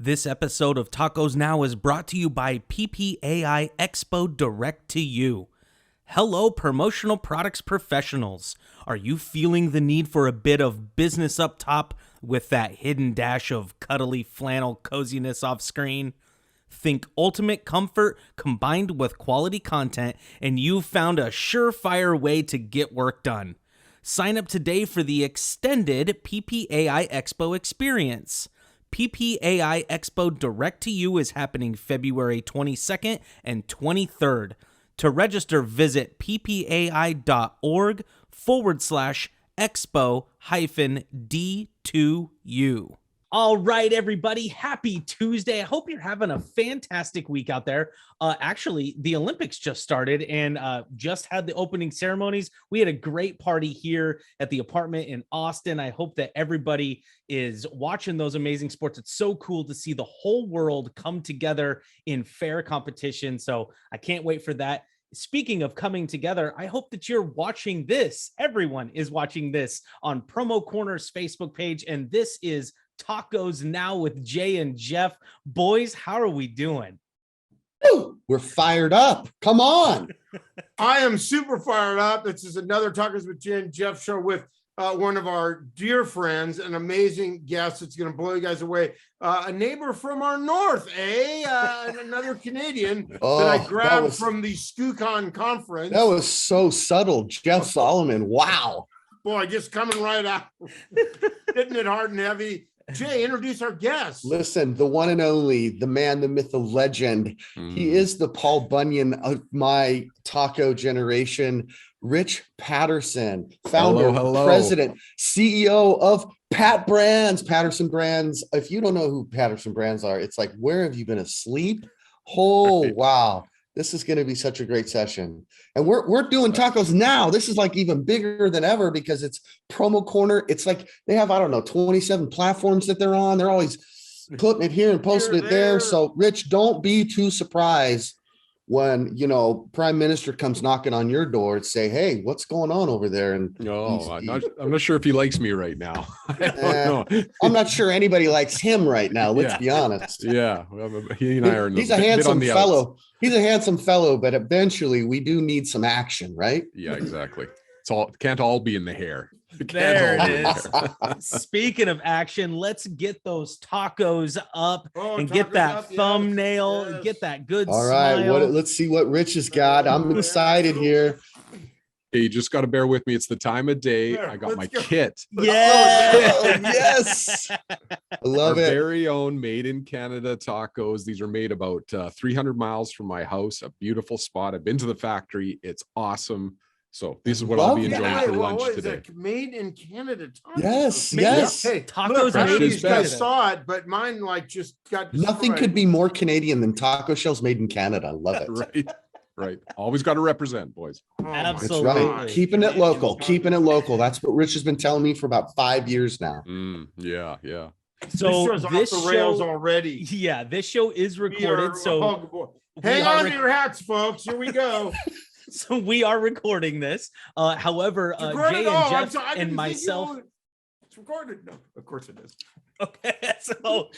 This episode of Tacos Now is brought to you by PPAI Expo Direct to You. Hello, promotional products professionals. Are you feeling the need for a bit of business up top with that hidden dash of cuddly flannel coziness off screen? Think ultimate comfort combined with quality content, and you've found a surefire way to get work done. Sign up today for the extended PPAI Expo experience. PPAI Expo Direct to You is happening February 22nd and 23rd. To register, visit ppai.org/expo-D2U. All right, everybody. Happy Tuesday. I hope you're having a fantastic week out there. Actually, the Olympics just started and just had the opening ceremonies. We had a great party here at the apartment in Austin. I hope that everybody is watching those amazing sports. It's so cool to see the whole world come together in fair competition. So I can't wait for that. Speaking of coming together, I hope that you're watching this. Everyone is watching this on Promo Corner's Facebook page. And this is Tacos Now with Jay and Jeff. Boys, how are we doing? Woo, we're fired up. Come on. I am super fired up. This is another Tacos with Jay and Jeff show with one of our dear friends, an amazing guest that's going to blow you guys away. A neighbor from our north, another Canadian that I grabbed from the SCUCon conference. That was so subtle. Jeff Solomon. Wow. Boy, just coming right out, hitting it hard and heavy. Jay, introduce our guest. Listen, the one and only, the man, the myth, the legend. He is the Paul Bunyan of my taco generation. Rich Patterson, founder, president, CEO of Pat Brands, Patterson Brands. If you don't know who Patterson Brands are, it's like, where have you been asleep? Oh, wow. This is going to be such a great session. And we're doing tacos now. This is like even bigger than ever because it's Promo Corner. It's like they have, 27 platforms that they're on. They're always putting it here and posting it there. So Rich, don't be too surprised when, Prime Minister comes knocking on your door and say, hey, what's going on over there? And I'm not sure if he likes me right now. I'm not sure anybody likes him right now. Let's be honest. Yeah. He and I are he's a handsome fellow. He's a handsome fellow, but eventually we do need some action, right? Yeah, exactly. Can't all be in the hair. There it is. Speaking of action, let's get those tacos up and get that thumbnail, yes. Get that good all right, smile. Let's see what Rich has got. I'm excited here. Hey, you just got to bear with me. It's the time of day. I got my kit. Yes. I love Our it. Very own made in Canada tacos. These are made about 300 miles from my house. A beautiful spot. I've been to the factory. It's awesome. So this is what I'll be enjoying for lunch today. Made in Canada tacos. Yes. Hey, tacos made in you guys saw it, but mine just got destroyed. Nothing could be more Canadian than taco shells made in Canada. I love it. Right. Always got to represent, boys. Absolutely. That's right. Keeping it local. That's what Rich has been telling me for about 5 years now. Yeah. So this off the rails already. Yeah, this show is recorded. Hang on to your hats, folks. Here we go. So we are recording this. However, Jay and Jeff and myself. It's recorded. No, of course it is. Okay, so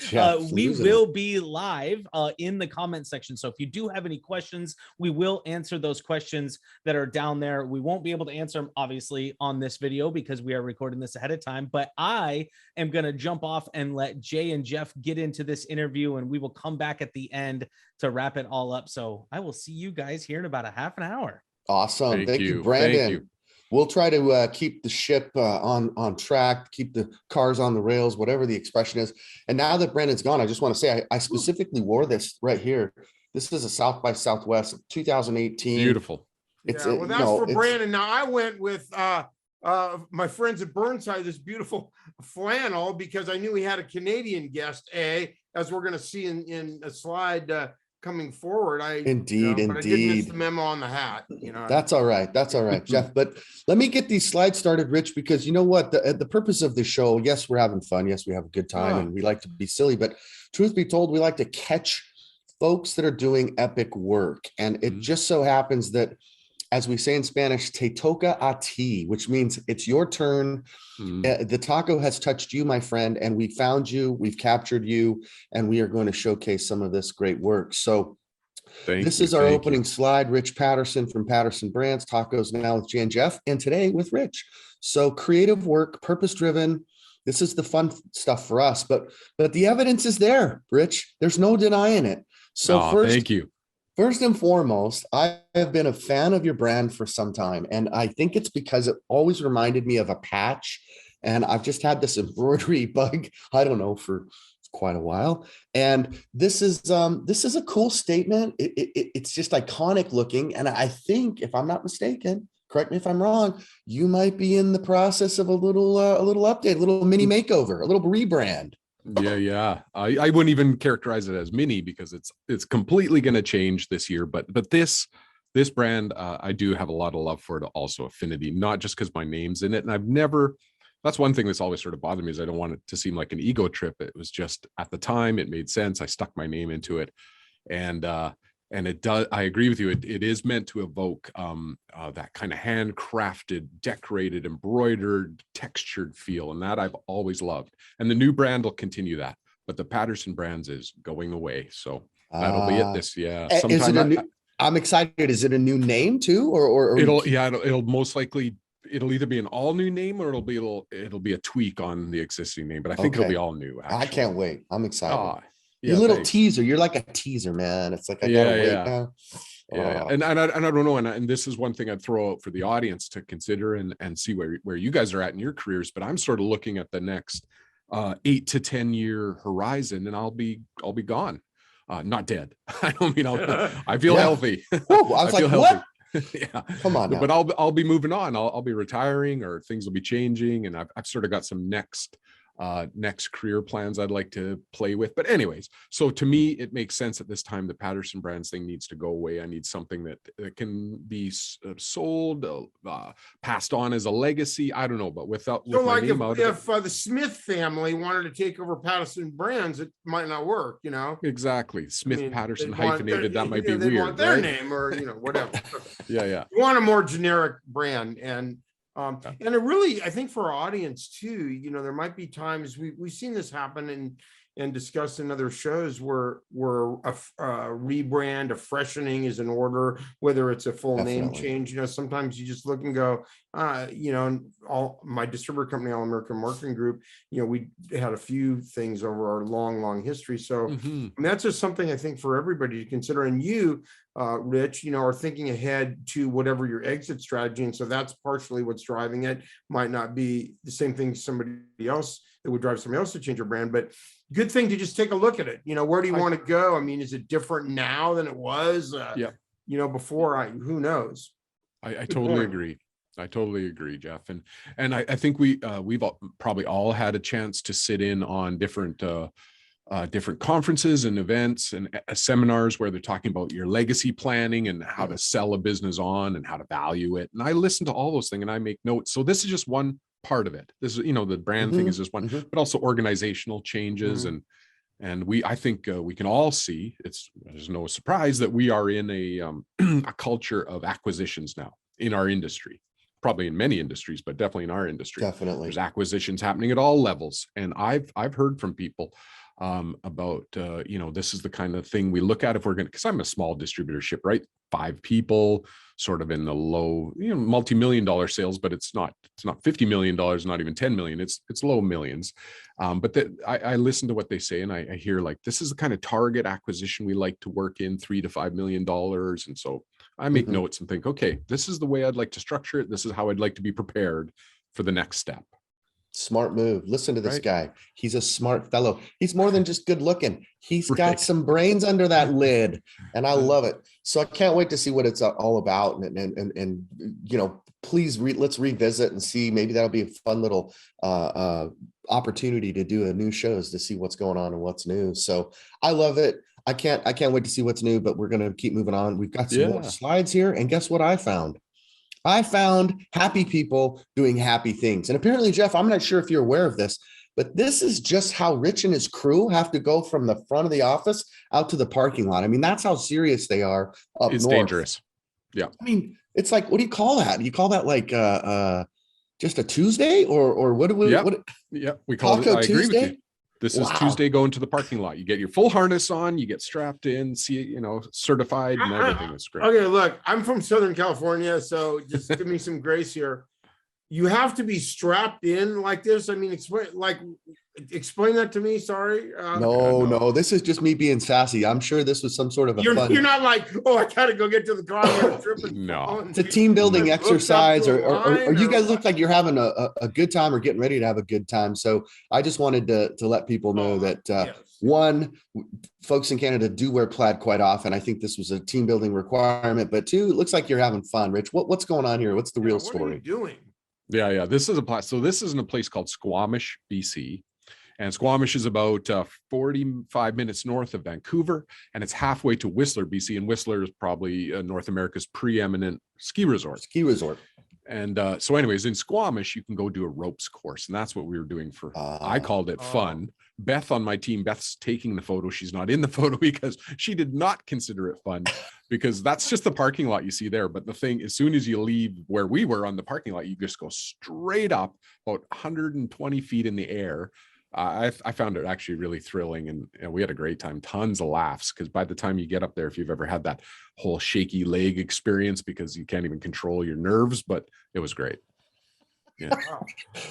we will be live in the comment section. So if you do have any questions, we will answer those questions that are down there. We won't be able to answer them, obviously, on this video because we are recording this ahead of time. But I am going to jump off and let Jay and Jeff get into this interview, and we will come back at the end to wrap it all up. So I will see you guys here in about a half an hour. Awesome. Thank you, Brandon. Thank you. We'll try to keep the ship on track, keep the cars on the rails, whatever the expression is. And now that Brandon's gone, I just want to say I specifically wore this right here. This is a South by Southwest 2018. Beautiful. That's for Brandon. Now I went with my friends at Burnside, this beautiful flannel, because I knew he had a Canadian guest, as we're going to see in a slide coming forward. Indeed. I did miss the memo on the hat. That's all right, Jeff. But let me get these slides started, Rich, because you know what? The purpose of the show, yes, we're having fun. Yes, we have a good time, and we like to be silly. But truth be told, we like to catch folks that are doing epic work. And it just so happens that as we say in Spanish, te toca a ti, which means it's your turn. The taco has touched you, my friend, and we found you, we've captured you, and we are going to showcase some of this great work. So this is our opening slide. Rich Patterson from Patterson Brands, Tacos Now with Jan Jeff, and today with Rich. So creative work, purpose-driven. This is the fun stuff for us, but the evidence is there, Rich. There's no denying it. So thank you. First and foremost, I have been a fan of your brand for some time, and I think it's because it always reminded me of a patch. And I've just had this embroidery bug, I don't know, for quite a while. And this is a cool statement. It's just iconic looking. And I think, if I'm not mistaken, correct me if I'm wrong, you might be in the process of a little update, a little mini makeover, a little rebrand. Yeah. I wouldn't even characterize it as mini, because it's completely going to change this year. But this brand, I do have a lot of love for it. Also affinity, not just because my name's in it. And that's one thing that's always sort of bothered me, is I don't want it to seem like an ego trip. It was just, at the time, it made sense. I stuck my name into it. And it does. I agree with you. It is meant to evoke that kind of handcrafted, decorated, embroidered, textured feel, and that I've always loved. And the new brand will continue that, but the Patterson Brands is going away, so that'll be it. This I'm excited. Is it a new name too, or it'll most likely. It'll either be an all new name, or it'll be a tweak on the existing name. But I think it'll be all new. Actually. I can't wait. I'm excited. Yeah, you little teaser. You're like a teaser, man. It's like I gotta wait now. Yeah. And I don't know. And this is one thing I'd throw out for the audience to consider and see where you guys are at in your careers. But I'm sort of looking at the next 8 to 10 year horizon, and I'll be gone. Not dead. I don't mean I feel healthy. Ooh, I was like, what? Yeah, come on now. But I'll be moving on. I'll be retiring, or things will be changing, and I've sort of got some next career plans I'd like to play with. But anyways, so to me, it makes sense at this time. The Patterson Brands thing needs to go away. I need something that can be sold, passed on as a legacy. I don't know, but with my name out of it. If the Smith family wanted to take over Patterson Brands, it might not work, Exactly. Patterson hyphenated, that might be they weird. Want their name, or whatever. Yeah. You want a more generic brand, and it really, I think, for our audience too, there might be times we've seen this happen and discussed in other shows where a rebrand, a freshening is in order, whether it's a full name change. Sometimes you just look and go, all my distributor company, All American Marketing Group, we had a few things over our long history. So that's just something I think for everybody to consider. And you, Rich, are thinking ahead to whatever your exit strategy. And so that's partially what's driving it. Might not be the same thing somebody else that would drive somebody else to change your brand, but good thing to just take a look at it. Where do you want to go? I mean, is it different now than it was, before? Who knows? I totally agree. I totally agree, Jeff. And I think we've probably all had a chance to sit in on different conferences and events and seminars where they're talking about your legacy planning and how to sell a business on and how to value it. And I listen to all those things and I make notes. So this is just one part of it. This is, the brand thing is just one, but also organizational changes. And I think we can all see, there's no surprise that we are in a culture of acquisitions now in our industry. Probably in many industries, but definitely in our industry. Definitely. There's acquisitions happening at all levels. And I've heard from people about, this is the kind of thing we look at if we're going to, because I'm a small distributorship, right? 5 people, sort of in the low, multi-million-dollar sales, but it's not $50 million, not even 10 million. It's low millions. But I listen to what they say, and I hear like, this is the kind of target acquisition we like to work in, $3 to $5 million. And so I make notes and think, okay, this is the way I'd like to structure it. This is how I'd like to be prepared for the next step. Smart move. Listen to this guy. He's a smart fellow. He's more than just good looking. He's got some brains under that lid, and I love it. So I can't wait to see what it's all about. And please let's revisit and see. Maybe that'll be a fun little opportunity to do a new shows to see what's going on and what's new. So I love it. I can't wait to see what's new, but we're going to keep moving on. We've got some more slides here. And guess what I found? I found happy people doing happy things. And apparently, Jeff, I'm not sure if you're aware of this, but this is just how Rich and his crew have to go from the front of the office out to the parking lot. I mean, that's how serious they are up north. It's dangerous. Yeah. I mean, It's like, what do you call that? Do you call that like just a Tuesday or what do we Yeah, what yeah, we call it. Taco I agree with you. Tuesday? This is Wow. Tuesday going to the parking lot. You get your full harness on, you get strapped in, certified and everything. It's great. Okay, look, I'm from Southern California, so just give me some grace here. You have to be strapped in like this. I mean, explain that to me. Sorry. No, this is just me being sassy. I'm sure this was some sort of a You're fun. not like, oh, I gotta go get to the car. No. It's a team building Hooked up exercise, to a or line, you or guys what? look like you're having a good time or getting ready to have a good time. So I just wanted to let people know that Yes. one, folks in Canada do wear plaid quite often. I think this was a team building requirement, but two, it looks like you're having fun. Rich, what's going on here? What's the real What are story? you doing? Yeah. This is so this is in a place called Squamish, BC. And Squamish is about 45 minutes north of Vancouver, and it's halfway to Whistler, BC. And Whistler is probably North America's preeminent ski resort. And so anyways, in Squamish, you can go do a ropes course. And that's what we were doing for, I called it fun. Beth on my team, Beth's taking the photo. She's not in the photo because she did not consider it fun, because that's just the parking lot you see there. But the thing, as soon as you leave where we were on the parking lot, you just go straight up about 120 feet in the air. I found it actually really thrilling, and we had a great time. Tons of laughs, because by the time you get up there, if you've ever had that whole shaky leg experience because you can't even control your nerves, but it was great. Yeah.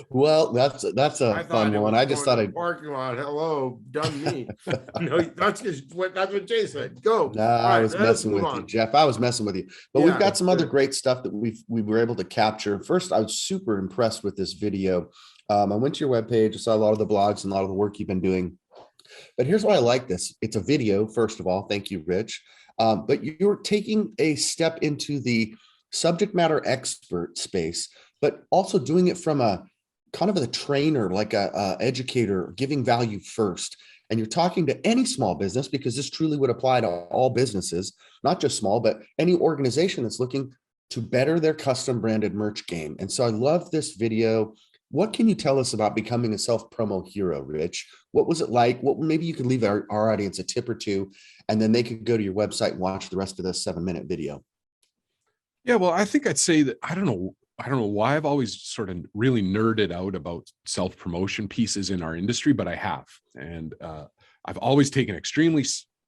Well, that's a fun one. I just thought I'd parking lot. Hello, done me. No, that's what Jay said. Go. No, I was messing with you, Jeff. I was messing with you. But we've got some other great stuff that we were able to capture. First, I was super impressed with this video. I went to your webpage, I saw a lot of the blogs and a lot of the work you've been doing. But here's why I like this. It's a video, first of all. Thank you, Rich. But you're taking a step into the subject matter expert space, but also doing it from a kind of a trainer, like a educator, giving value first. And you're talking to any small business, because this truly would apply to all businesses, not just small, but any organization that's looking to better their custom branded merch game. And so I love this video. What can you tell us about becoming a self-promo hero, Rich? What was it like? Maybe you could leave our audience a tip or two, and then they could go to your website and watch the rest of this 7-minute video. Yeah, well, I think I'd say that I don't know why I've always sort of really nerded out about self-promotion pieces in our industry, but I have. And I've always taken extremely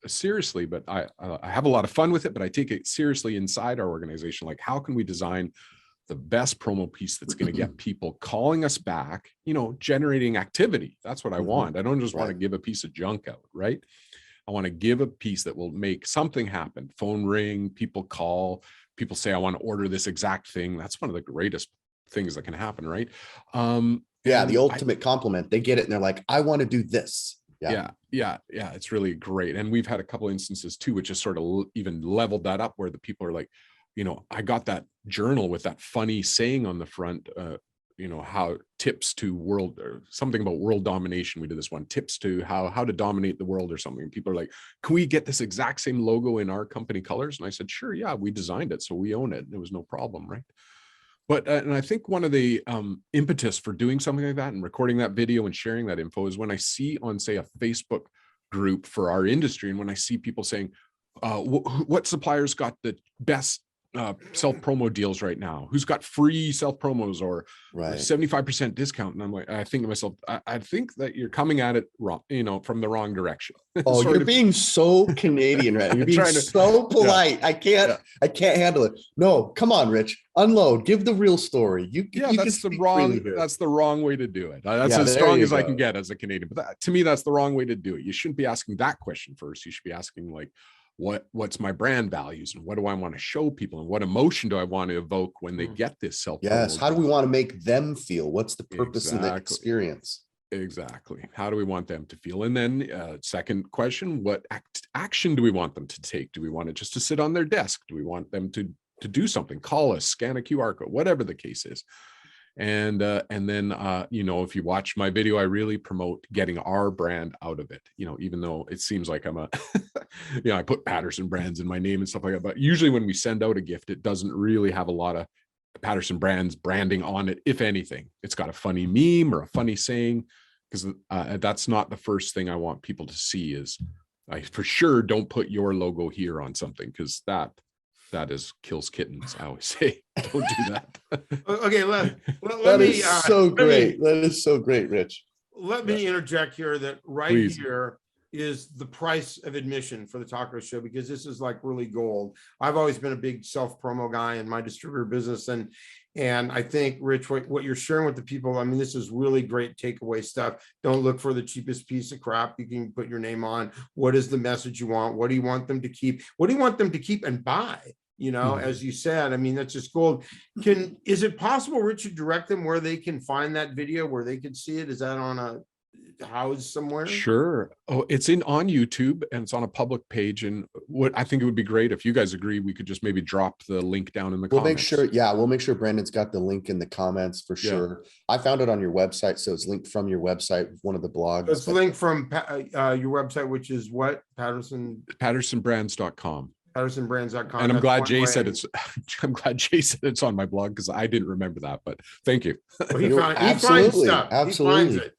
seriously, but I have a lot of fun with it, but I take it seriously inside our organization. Like, how can we design the best promo piece that's going to get people calling us back, generating activity? That's what I want. I don't just want to give a piece of junk out, right? I want to give a piece that will make something happen. Phone ring, people call, people say, I want to order this exact thing. That's one of the greatest things that can happen, right? The ultimate compliment. They get it and they're like, I want to do this. Yeah. It's really great. And we've had a couple instances too, which has sort of even leveled that up, where the people are like, I got that journal with that funny saying on the front, how tips to world, or something about world domination. We did this one, tips to how to dominate the world or something. And people are like, can we get this exact same logo in our company colors? And I said, sure. Yeah, we designed it, so we own it. It was no problem. Right. But, and I think one of the impetus for doing something like that and recording that video and sharing that info is when I see on, say, a Facebook group for our industry, and when I see people saying, what suppliers got the best self-promo deals right now, who's got free self-promos or 75% discount, and I'm like, I think to myself, I think that you're coming at it wrong, from the wrong direction. Oh, you're being so Canadian, right? You're being so polite. I can't handle it. No, come on, Rich, unload, give the real story. That's the wrong way to do it. That's as strong as I can get as a Canadian, but to me, that's the wrong way to do it. You shouldn't be asking that question first. You should be asking, like, what's my brand values, and what do I want to show people, and what emotion do I want to evoke when they get this self? Yes. How do we want to make them feel? What's the purpose of the experience? Exactly. How do we want them to feel? And then second question, what action do we want them to take? Do we want it just to sit on their desk? Do we want them to do something? Call us, scan a QR code, whatever the case is. And then if you watch my video, I really promote getting our brand out of it, even though it seems like I'm I put Patterson Brands in my name and stuff like that. But usually when we send out a gift, it doesn't really have a lot of Patterson Brands branding on it. If anything, it's got a funny meme or a funny saying, because that's not the first thing I want people to see. Is I for sure don't put your logo here on something, because that that is kills kittens. I always say, don't do that. Okay, let That me. is so great. That is so great, Rich. Let me interject here that Please. here is the price of admission for the taco show, because this is like really gold. I've always been a big self-promo guy in my distributor business. And I think, Rich, what you're sharing with the people, I mean, this is really great takeaway stuff. Don't look for the cheapest piece of crap you can put your name on. What is the message you want? What do you want them to keep? What do you want them to keep and buy? As you said, I mean, that's just gold. Is it possible, Rich, to direct them where they can find that video, where they can see it? Is that on a house somewhere? Sure. Oh, it's on YouTube, and it's on a public page. And what I think it would be great if you guys agree, we could just maybe drop the link down in the comments. We'll make sure Brandon's got the link in the comments for sure. I found it on your website, so it's linked from your website, one of the blogs. It's linked from your website, which is what? PattersonBrands.com. PattersonBrands.com. And I'm glad Jay said it's on my blog, because I didn't remember that, but thank you. Well, he finds stuff. Absolutely.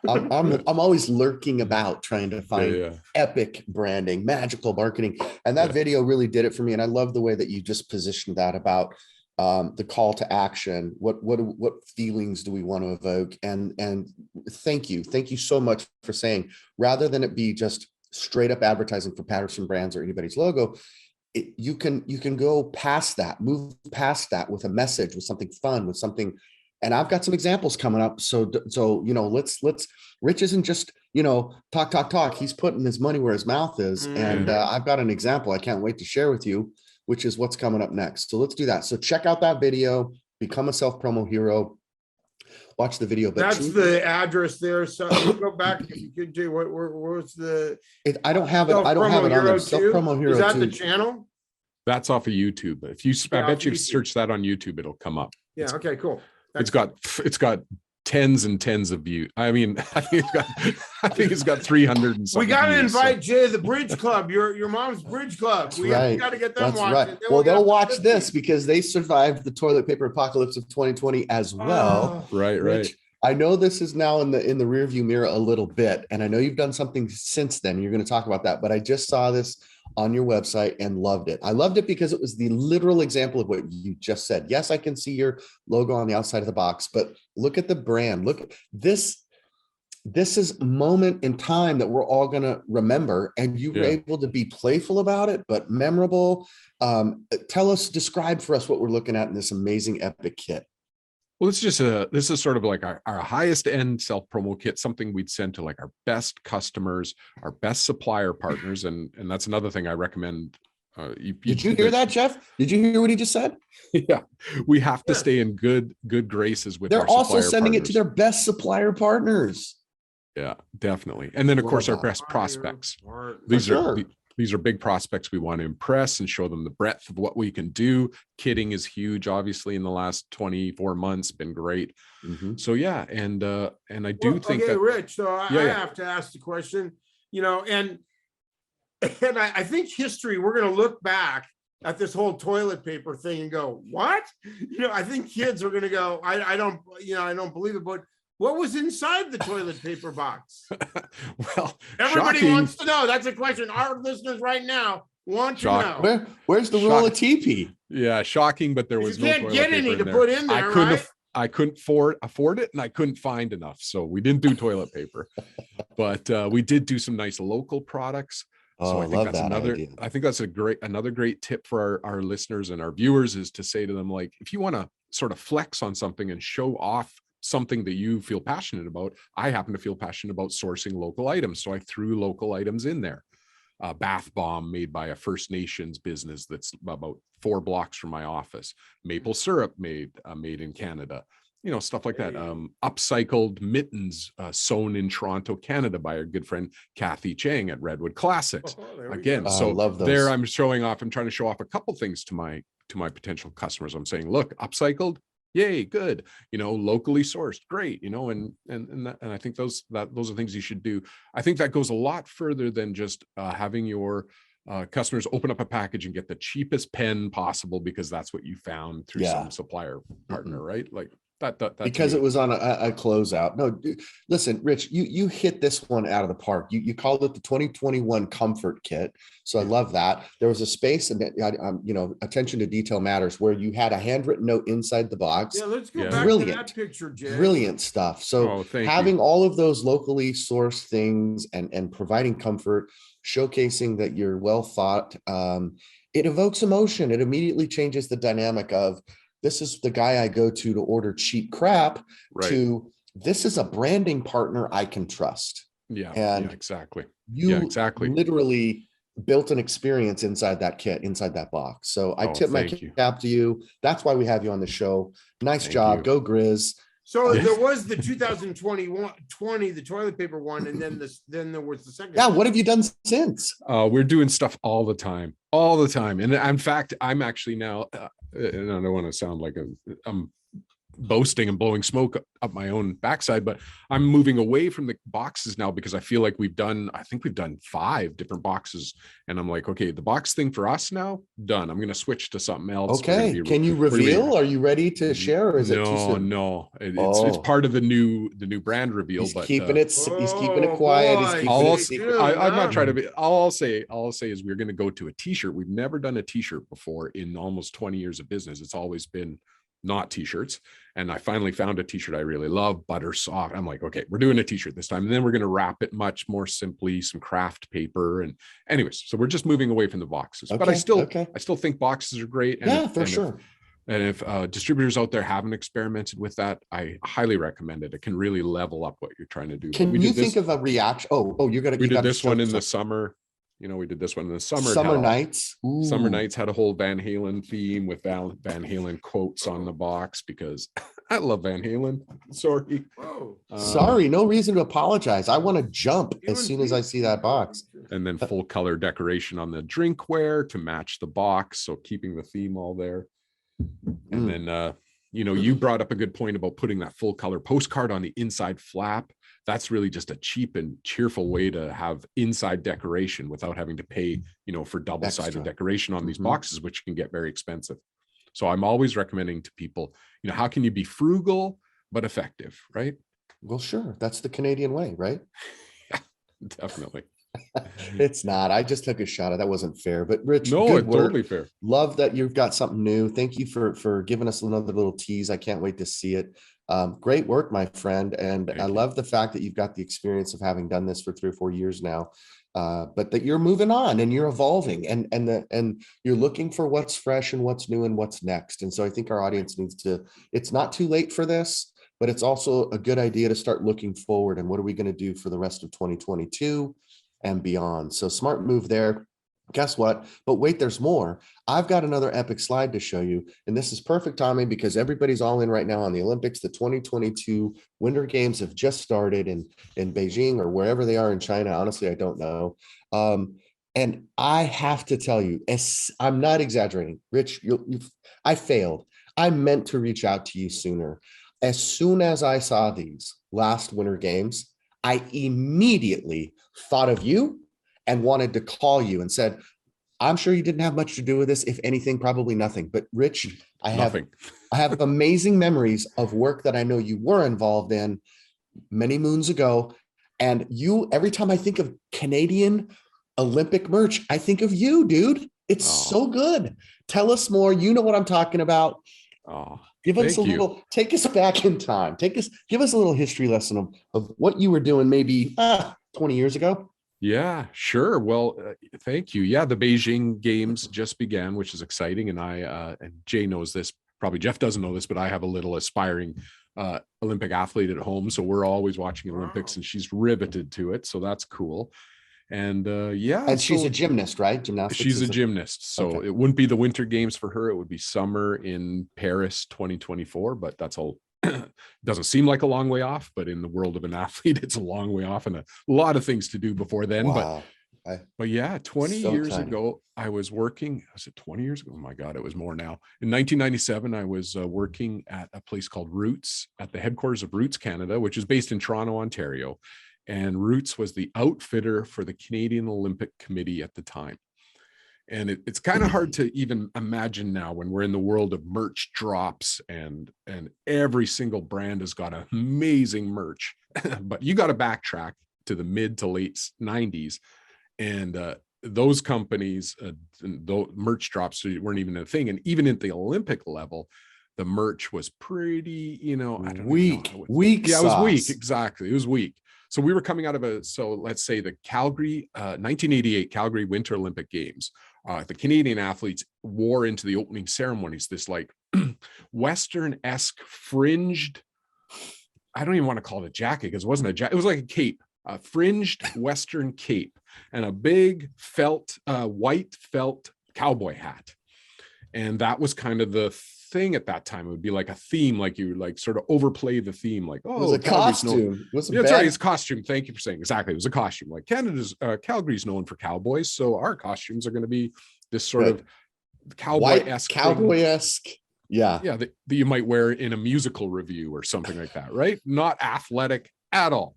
I'm always lurking about trying to find epic branding, magical marketing. And that video really did it for me. And I love the way that you just positioned that about the call to action. What feelings do we want to evoke? And thank you so much for saying, rather than it be just straight up advertising for Patterson Brands or anybody's logo, you can go past that, move past that with a message, with something fun, with something. And I've got some examples coming up. So let's Rich isn't just talk. He's putting his money where his mouth is. And I've got an example I can't wait to share with you, which is what's coming up next. So let's do that. So check out that video, become a self-promo hero. Watch the video. But that's the address there. So you go back. If you could do where's the? I don't have it. I don't have it on there. Self-promo hero. Is that the channel? That's off of YouTube. If you, I bet you search that on YouTube, it'll come up. Yeah. Okay. Cool. It's got tens and tens of views. I mean, I think it's got 300 and something. We got to invite Jay to the Bridge Club, your mom's Bridge Club. We got to get them watching. Right. Well, they'll watch this because they survived the toilet paper apocalypse of 2020 as well. Right. Rich, I know this is now in the rearview mirror a little bit, and I know you've done something since then. You're going to talk about that, but I just saw this on your website and loved it. I loved it because it was the literal example of what you just said. Yes, I can see your logo on the outside of the box, but look at the brand. Look at this. This is a moment in time that we're all going to remember, and you were able to be playful about it, but memorable. Describe for us what we're looking at in this amazing epic kit. Well, this is sort of like our highest end self-promo kit, something we'd send to like our best customers, our best supplier partners. And that's another thing I recommend. Did you hear that, Jeff? Did you hear what he just said? Yeah, we have to stay in good graces with They're our also sending partners. it to their best supplier partners. Yeah, definitely. And then of course our best prospects. These are big prospects we want to impress and show them the breadth of what we can do. Kitting is huge, obviously, in the last 24 months, been great. So yeah, and I do think that, Rich. So I have to ask the question, and I think history, we're going to look back at this whole toilet paper thing and go, what? I think kids are going to go, I don't believe it, but what was inside the toilet paper box? Well, everybody wants to know. That's a question our listeners right now want to know. Where's the roll of TP? Yeah, shocking, but there was you can't get any to put in there. I couldn't afford it, and I couldn't find enough, so we didn't do toilet paper. But we did do some nice local products. So I think that's I think that's another great tip for our listeners and our viewers, is to say to them, like, if you want to sort of flex on something and show off something that you feel passionate about. I happen to feel passionate about sourcing local items, so I threw local items in there. A bath bomb made by a First Nations business that's about 4 blocks from my office. Maple syrup made in Canada. Stuff like that. Upcycled mittens sewn in Toronto, Canada by our good friend Kathy Chang at Redwood Classics. Again, so love those. There I'm showing off. I'm trying to show off a couple things to my potential customers. I'm saying, look, upcycled. Yay, good. Locally sourced, great. And I think those are things you should do. I think that goes a lot further than just having your customers open up a package and get the cheapest pen possible because that's what you found through some supplier partner, right? Like, Because it was on a closeout. No, listen, Rich, you hit this one out of the park. You called it the 2021 Comfort Kit, so I love that. There was a space, and attention to detail matters, where you had a handwritten note inside the box. Yeah, let's go back to that picture, Jay. Brilliant stuff. So having all of those locally sourced things and providing comfort, showcasing that you're well thought, it evokes emotion. It immediately changes the dynamic of, this is the guy I go to order cheap crap, to this is a branding partner I can trust. Exactly. You literally built an experience inside that kit, inside that box. So I tip my cap to you. That's why we have you on the show. Nice job. Go Grizz. So there was the 2020, the toilet paper one, and then there was the second. Yeah, what have you done since? We're doing stuff all the time. And in fact, I'm actually now, and I don't want to sound like I'm boasting and blowing smoke up my own backside, but I'm moving away from the boxes now because I feel like I think we've done 5 different boxes, and I'm like, okay, the box thing for us now done. I'm going to switch to something else. Okay. Can you reveal? Are you ready to share, or is it too soon? No, it's part of the new brand reveal. He's keeping it quiet. I'm not trying to be. All I'll say is we're going to go to a t-shirt. We've never done a t-shirt before in almost 20 years of business. It's always been not t-shirts, and I finally found a t-shirt I really love, butter soft. I'm like, okay, we're doing a t-shirt this time, and then we're going to wrap it much more simply, some craft paper. And anyways, so we're just moving away from the boxes, but I still think boxes are great. And for sure. If distributors out there haven't experimented with that, I highly recommend it. It can really level up what you're trying to do. Can you think of a reaction? We did this one in the summer. We did this one in the summer. Summer Nights. Ooh. Summer Nights had a whole Van Halen theme with Van Halen quotes on the box because I love Van Halen. Sorry. Sorry, no reason to apologize. I want to jump as soon as I see that box. And then full color decoration on the drinkware to match the box. So keeping the theme all there. And then, you brought up a good point about putting that full color postcard on the inside flap. That's really just a cheap and cheerful way to have inside decoration without having to pay, for double-sided decoration on these boxes, which can get very expensive. So I'm always recommending to people, how can you be frugal but effective, right? Well, sure. That's the Canadian way, right? Yeah, definitely. It's not. I just took a shot at that. Wasn't fair, but Rich, no, good it's work. Totally fair. Love that you've got something new. Thank you for giving us another little tease. I can't wait to see it. Great work, my friend. And I love the fact that you've got the experience of having done this for 3 or 4 years now, but that you're moving on and you're evolving and you're looking for what's fresh and what's new and what's next. And so I think our audience needs to, it's not too late for this, but it's also a good idea to start looking forward and what are we going to do for the rest of 2022 and beyond. So smart move there. Guess what? But wait, there's more. I've got another epic slide to show you. And this is perfect timing because everybody's all in right now on the Olympics. The 2022 Winter Games have just started in Beijing or wherever they are in China. Honestly, I don't know. And I have to tell you, I'm not exaggerating. Rich, I failed. I meant to reach out to you sooner. As soon as I saw these last Winter Games, I immediately thought of you and wanted to call you and said, I'm sure you didn't have much to do with this. If anything, probably nothing. But Rich, I have amazing memories of work that I know you were involved in many moons ago. And every time I think of Canadian Olympic merch, I think of you, dude. It's so good. Tell us more. You know what I'm talking about. Give us take us back in time. Give us a little history lesson of what you were doing maybe 20 years ago. Yeah, sure. Well, thank you. Yeah, the Beijing Games just began, which is exciting. And and Jay knows this, probably Jeff doesn't know this, but I have a little aspiring Olympic athlete at home. So we're always watching Olympics and she's riveted to it. So that's cool. And and she's a gymnast, right? Gymnastics. She's a gymnast. So it wouldn't be the Winter Games for her. It would be summer in Paris 2024, but that's all. Doesn't seem like a long way off, but in the world of an athlete, it's a long way off and a lot of things to do before then. Wow. But yeah, 20 years ago, I was working. Was it 20 years ago? Oh my God, it was more now. In 1997, I was working at a place called Roots at the headquarters of Roots Canada, which is based in Toronto, Ontario. And Roots was the outfitter for the Canadian Olympic Committee at the time. And it's kind of hard to even imagine now when we're in the world of merch drops and every single brand has got amazing merch. But you got to backtrack to the mid to late 90s. And those companies, merch drops weren't even a thing. And even at the Olympic level, the merch was pretty, I don't weak. know. Weak. Yeah, it was sauce. weak. Exactly. It was weak. So we were coming out of so let's say the Calgary, 1988 Calgary Winter Olympic Games. The Canadian athletes wore into the opening ceremonies this like Western-esque fringed, I don't even want to call it a jacket because it wasn't a jacket. It was like a cape, a fringed Western cape and a big white felt cowboy hat. And that was kind of the thing at that time. It would be like a theme, like you like sort of overplay the theme, like, oh, it was a costume. That's right, it's costume. Thank you for saying exactly. It was a costume. Like Calgary's known for cowboys, so our costumes are going to be this sort of cowboy-esque. Yeah. That you might wear in a musical review or something like that, right? Not athletic at all.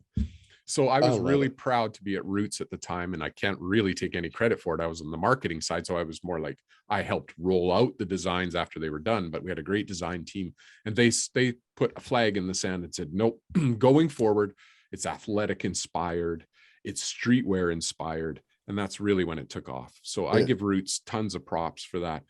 So I was really proud to be at Roots at the time, and I can't really take any credit for it. I was on the marketing side, so I was more like I helped roll out the designs after they were done, but we had a great design team, and they put a flag in the sand and said, nope, going forward, it's athletic inspired, it's streetwear inspired, and that's really when it took off. So I give Roots tons of props for that.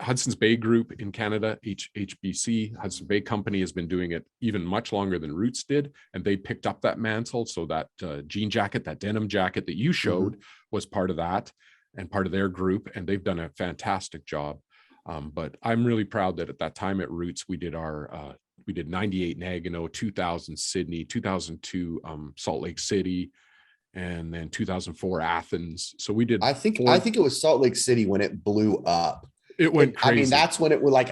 Hudson's Bay Group in Canada, HBC, Hudson Bay Company, has been doing it even much longer than Roots did. And they picked up that mantle. So that jean jacket, that denim jacket that you showed was part of that and part of their group. And they've done a fantastic job. But I'm really proud that at that time at Roots, we did 98 Nagano, 2000 Sydney, 2002 Salt Lake City, and then 2004 Athens. So we did. I think it was Salt Lake City when it blew up. It went crazy. I mean, that's when it was like,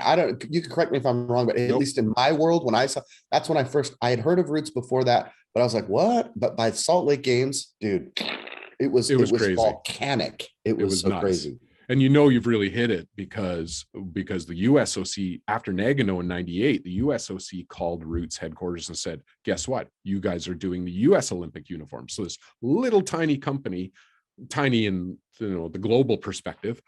you can correct me if I'm wrong, but at least in my world, when that's when I had heard of Roots before that, but I was like, what? But by Salt Lake Games, dude, it was crazy. Volcanic. It was so nuts. Crazy. And you've really hit it because the USOC, after Nagano in 98, the USOC called Roots headquarters and said, guess what? You guys are doing the US Olympic uniforms. So this little tiny company, tiny in the global perspective,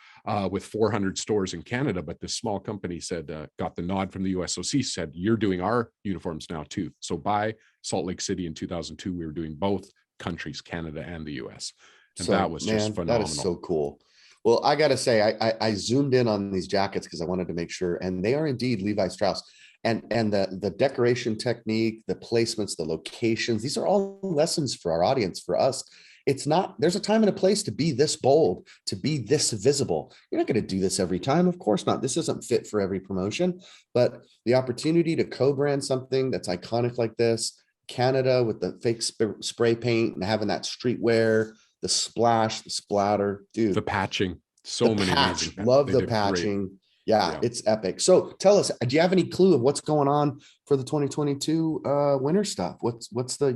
with 400 stores in Canada, but this small company said, got the nod from the USOC, said, you're doing our uniforms now too. So by Salt Lake City in 2002, we were doing both countries, Canada and the US. And that was just phenomenal. That is so cool. Well, I got to say, I zoomed in on these jackets because I wanted to make sure, and they are indeed Levi Strauss. And the decoration technique, the placements, the locations, these are all lessons for our audience, for us. It's not, there's a time and a place to be this bold, to be this visible. You're not going to do this every time. Of course not. This isn't fit for every promotion, but the opportunity to co-brand something that's iconic like this, Canada with the fake spray paint and having that streetwear, the splash, the splatter, dude. The patching. So many patch. Love the patching. Great. Yeah, it's epic. So tell us, do you have any clue of what's going on for the 2022 winter stuff?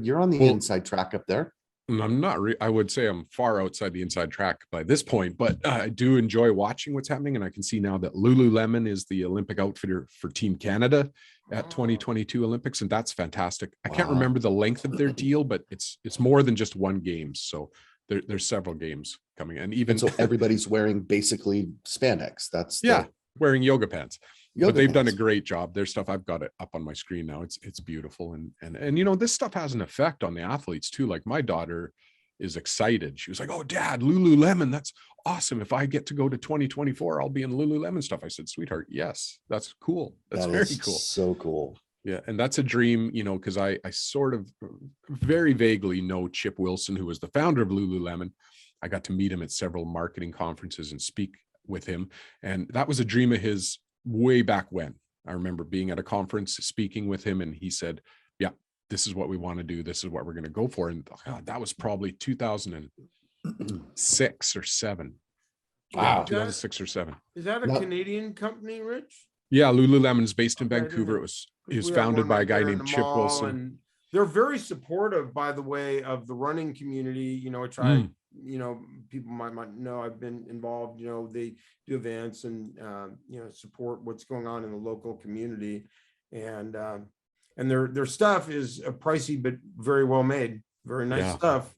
You're on the inside track up there. I'm not, I would say I'm far outside the inside track by this point, but I do enjoy watching what's happening. And I can see now that Lululemon is the Olympic outfitter for Team Canada at 2022 Olympics. And that's fantastic. I can't remember the length of their deal, but it's more than just one game. So there's several games coming. And so everybody's wearing basically spandex. Wearing yoga pants. But they've done a great job. Their stuff, I've got it up on my screen now. It's beautiful. And this stuff has an effect on the athletes too. Like my daughter is excited. She was like, oh, Dad, Lululemon, that's awesome. If I get to go to 2024, I'll be in Lululemon stuff. I said, sweetheart, yes, that's cool. That's very cool. So cool. Yeah. And that's a dream, because I sort of very vaguely know Chip Wilson, who was the founder of Lululemon. I got to meet him at several marketing conferences and speak with him. And that was a dream of his way back when. I remember being at a conference, speaking with him, and he said, yeah, this is what we want to do. This is what we're going to go for. And that was probably 2006 or 7. Wow. 2006 or 7. Is that a Canadian company, Rich? Yeah. Lululemon is based in Vancouver. It was founded by a guy named Chip Wilson. And they're very supportive, by the way, of the running community, which I people might know I've been involved, they do events and, support what's going on in the local community. And their stuff is pricey, but very well made, very nice stuff.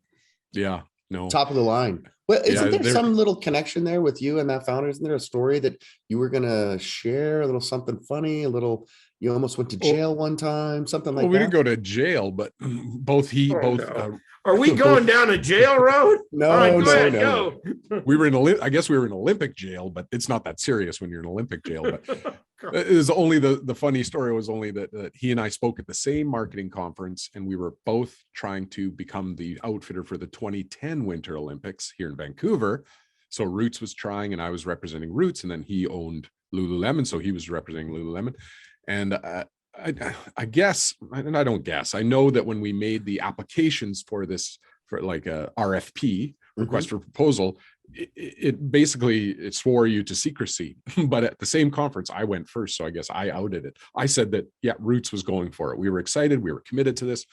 Yeah. No. Top of the line. Well, isn't there they're- some little connection there with you and that founder? Isn't there a story that you were gonna share, a little something funny, a little, you almost went to jail one time, something like Well, we that? didn't go to jail, but both No. Are we going down a jail road? No, All right, go no, ahead, no. go. we were in I guess we were in Olympic jail, but it's not that serious when you're in Olympic jail. But it was only the funny story was only that he and I spoke at the same marketing conference, and we were both trying to become the outfitter for the 2010 Winter Olympics here in Vancouver. So Roots was trying, and I was representing Roots, and then he owned Lululemon, so he was representing Lululemon. And I guess, and I don't guess, I know that when we made the applications for this, for like a RFP, request for proposal, it basically, it swore you to secrecy. But at the same conference, I went first, so I guess I outed it. I said that, yeah, Roots was going for it. We were excited. We were committed to this.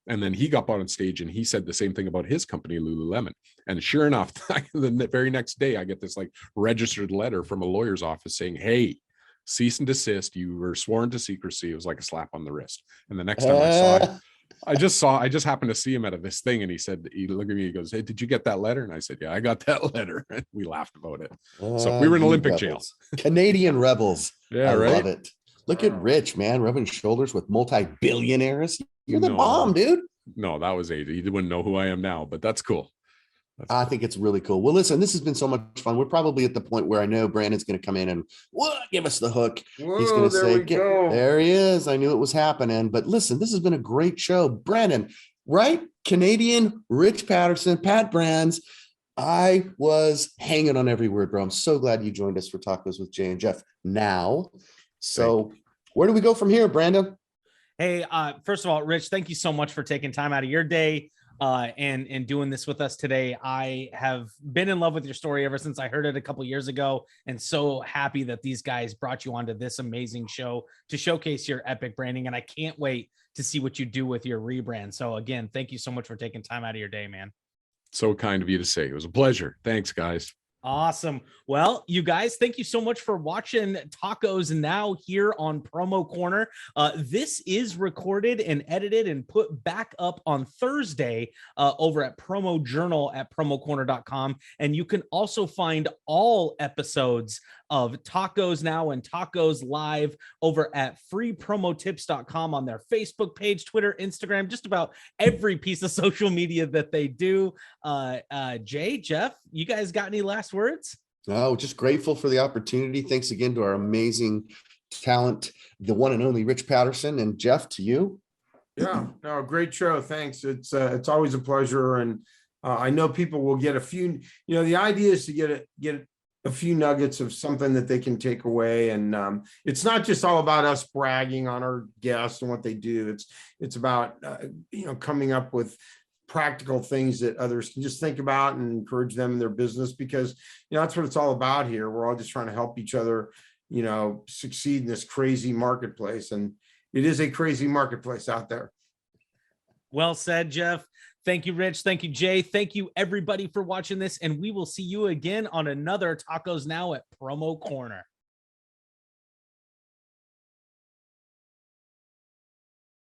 And then he got on stage and he said the same thing about his company, Lululemon. And sure enough, the very next day, I get this like registered letter from a lawyer's office saying, hey, cease and desist. You were sworn to secrecy. It was like a slap on the wrist. And the next time I saw it, I just happened to see him at this thing, and he looked at me, he goes, hey, did you get that letter? And I said, yeah, I got that letter. And we laughed about it. So we were in Olympic jail. Canadian rebels. Yeah, I right. love it. Look at Rich, man, rubbing shoulders with multi-billionaires. You're the No. bomb, dude. No, that was 80. You wouldn't know who I am now, but that's cool. I think it's really cool. Well, listen, this has been so much fun. We're probably at the point where I know Brandon's going to come in and give us the hook. Whoa, He's going to say, go. there he is. I knew it was happening. But listen, this has been a great show. Brandon, right? Canadian, Rich Patterson, Pat Brands. I was hanging on every word, bro. I'm so glad you joined us for Tacos with Jay and Jeff now. So where do we go from here, Brandon? Hey, first of all, Rich, thank you so much for taking time out of your day and doing this with us today. I have been in love with your story ever since I heard it a couple years ago, and so happy that these guys brought you onto this amazing show to showcase your epic branding. And I can't wait to see what you do with your rebrand. So again, thank you so much for taking time out of your day, man. So kind of you to say. It was a pleasure. Thanks, guys. Awesome. Well, you guys, thank you so much for watching Tacos Now here on Promo Corner. This is recorded and edited and put back up on Thursday over at Promo Journal at promocorner.com. And you can also find all episodes of Tacos Now and Tacos Live over at freepromotips.com on their Facebook page, Twitter, Instagram, just about every piece of social media that they do. Jay, Jeff, you guys got any last words? Oh, just grateful for the opportunity. Thanks again to our amazing talent, the one and only Rich Patterson, and Jeff, to you. Yeah, no, great show. Thanks. It's always a pleasure. And I know people will get a few, the idea is to get a few nuggets of something that they can take away. And it's not just all about us bragging on our guests and what they do. It's about, coming up with practical things that others can just think about and encourage them in their business, because that's what it's all about here. We're all just trying to help each other, succeed in this crazy marketplace. And it is a crazy marketplace out there. Well said, Jeff. Thank you, Rich. Thank you, Jay. Thank you, everybody, for watching this. And we will see you again on another Tacos Now at Promo Corner.